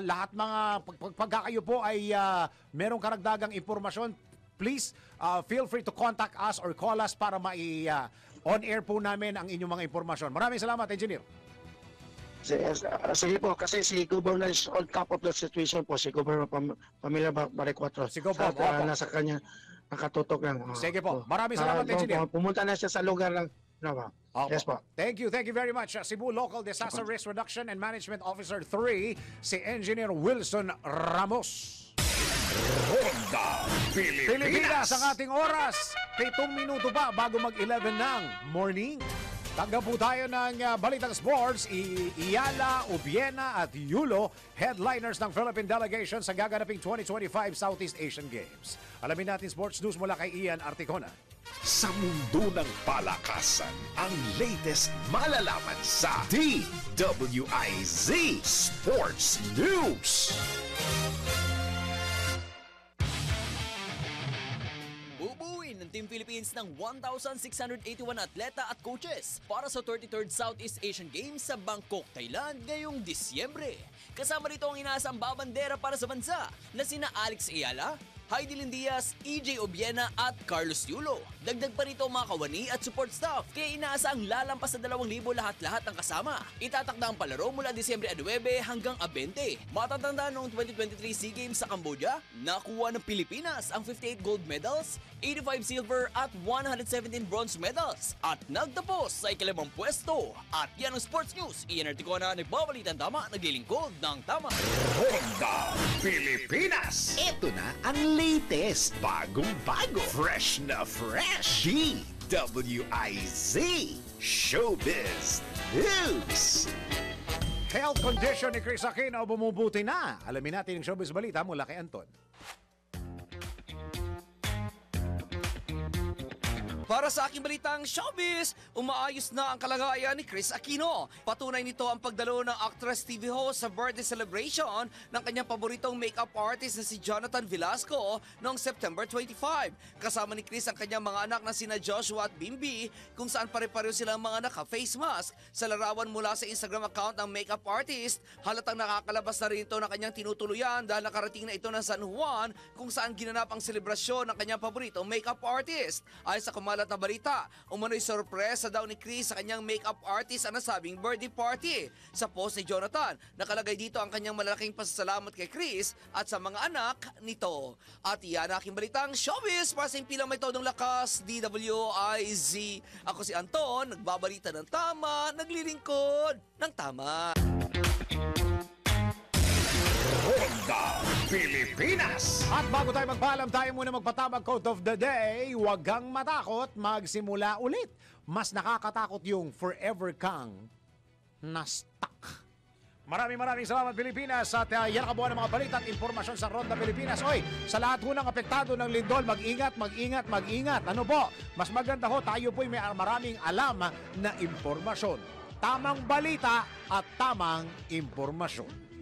Lahat mga pagka kayo po ay merong karagdagang impormasyon, please feel free to contact us or call us para on-air po namin ang inyong mga impormasyon. Maraming salamat, Engineer. Sige po, kasi si Governor is on top of the situation po. Si Governor Pamela Baricuatro. Si Governor, nasa kanya nakatutok lang. Sige po. Maraming salamat, Engineer. Pumunta na siya sa lugar lang. Yes po. Thank you very much. Cebu Local Disaster Risk Reduction and Management Officer 3, si Engineer Wilson Ramos. Ronda Pilipinas ang ating oras. 7 minuto pa bago mag-11 ng morning. Tanggap po tayo ng Balitang Sports, Iyala, Ubiena at Yulo, headliners ng Philippine delegation sa gaganaping 2025 Southeast Asian Games. Alamin natin sports news mula kay Ian Articona. Sa mundo ng palakasan, ang latest malalaman sa DWIZ Sports News. Bubuin ng Team Philippines ng 1,681 atleta at coaches para sa 33rd Southeast Asian Games sa Bangkok, Thailand ngayong Disyembre. Kasama rito ang inaasang babandera para sa bansa na sina Alex Ayala, Heidi Lindias, EJ Obiena at Carlos Yulo. Dagdag pa rito ang mga kawani at support staff kaya inaasang lalampas sa 2,000 lahat-lahat ang kasama. Itatakda ang palaro mula Disyembre 9 hanggang 20. Matatandaan noong 2023 SEA Games sa Cambodia, nakuha ng Pilipinas ang 58 gold medals, 85 silver at 117 bronze medals at nagtapos sa ikalimang pwesto. At yan ang sports news. Ian Articona, nagbabalitan tama, naglilingkod ng tama. Ronda Pilipinas! Ito na ang latest, bagong-bago, fresh na fresh, DWIZ Showbiz News. Health condition ni Chris Aquino bumubuti na. Alamin natin ang showbiz balita mula kay Anton. Para sa aking balitang showbiz, umaayos na ang kalagayan ni Chris Aquino. Patunay nito ang pagdalo ng actress TV host sa birthday celebration ng kanyang paboritong makeup artist na si Jonathan Velasco noong September 25. Kasama ni Chris ang kanyang mga anak na sina Joshua at Bimbi, kung saan pare-pareho silang mga naka-face mask. Sa larawan mula sa Instagram account ng makeup artist, halatang nakakalabas na rin ito ng kanyang tinutuluyan dahil nakarating na ito ng San Juan, kung saan ginanap ang selebrasyon ng kanyang paboritong makeup artist. Ayon sa kumalat na balita, umano'y sorpresa daw ni Chris sa kanyang makeup artist ang nasabing birthday party. Sa post ni Jonathan, nakalagay dito ang kanyang malalaking pasasalamat kay Chris at sa mga anak nito. At iyan ang aking balitang showbiz para sa impilang may todong lakas, DWIZ. Ako si Anton, nagbabalita ng tama, naglilingkod ng tama. Ronda Pilipinas! At bago tayo magpaalam, tayo muna magpatabag quote of the day. Huwag kang matakot, magsimula ulit. Mas nakakatakot yung forever kang na-stuck. Maraming salamat Pilipinas at yan ang kabuuan ng mga balita at impormasyon sa Ronda Pilipinas. Oy, sa lahat ho ng apektado ng lindol, mag-ingat. Ano po? Mas maganda ho, tayo po'y may maraming alam na impormasyon. Tamang balita at tamang impormasyon.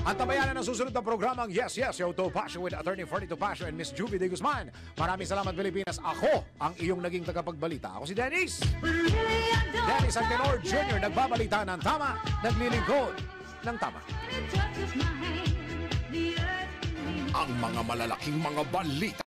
Ang tabayanan ng susunod na programang Yes, Yo Topacio with Attorney Fernie Topacio and Miss Juvie de Guzman. Maraming salamat Pilipinas. Ako ang iyong naging tagapagbalita. Ako si Dennis. Dennis ang Tenor Jr. Nagbabalita ng tama, naglilingkod ng tama. Ang mga malalaking mga balita